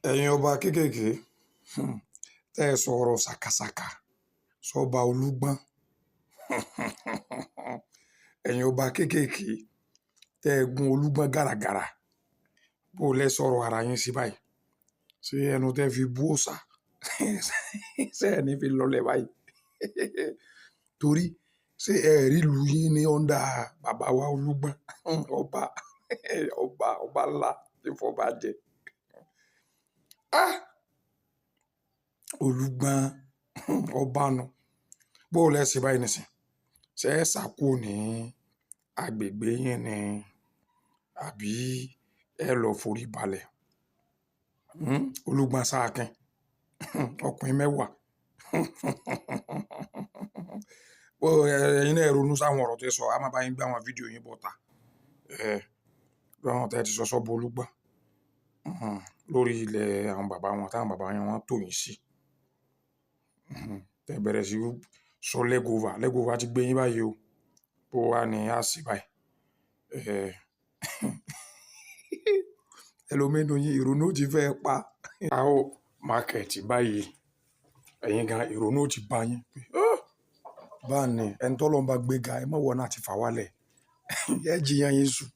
ẹ̀yin ọba kéékèèké tẹ́ ẹ sọ̀rọ̀ ṣàkàṣàkà sọba Olúgbọ́n ẹ̀yin ọba kéékèèké tẹ́ ẹ gun Olúgbọ́n gàràgàrà bó lẹ sọ̀rọ̀ ara yín sí báyìí ṣé ẹnu tẹ́ fi bú òòṣà ṣé ẹni fi lọlẹ̀ báyìí torí ṣé ẹ rí ìlú yín ní ọ̀ndà bàbá wa Olúgbọ́n ọba ọba ńlá tí fọba jẹ Olúgbọ́n ọba nu bó lẹ ṣe báyìí nìsín ṣé ẹ ṣàkó ní agbègbè yín ni àbí ẹ lọ forí balẹ̀ Olúgbọ́n sáàkín ọkùnrin mẹ́wàá ẹ̀yin náà ronú sáwọn ọ̀rọ̀ tó sọ a máa bá yín gbé àwọn fídíò yín bọ́ta bí àwọn tẹ́ ti sọ sọ́bọ̀ Olúgbọ́n lórí ilẹ̀ àwọn bàbá wọn táwọn bàbá yẹn wọ́n tò yín sí tẹ́ bẹ̀rẹ̀ sí sọ lẹ́gọ̀ọ́và ti gbé yín báyìí o bó wà ní àsì báyìí ẹlòmínú yín ìrònú ti fẹ́ pa àwọn mákẹ́ẹ̀tì báyìí ẹ̀yin gan ìrònú ti bá yín pé báà ní ẹni tọ́lọ́run bá gbéga ẹ mọ̀ wọ́n náà ti fà wálẹ̀ ẹ jiyàn yín sùn.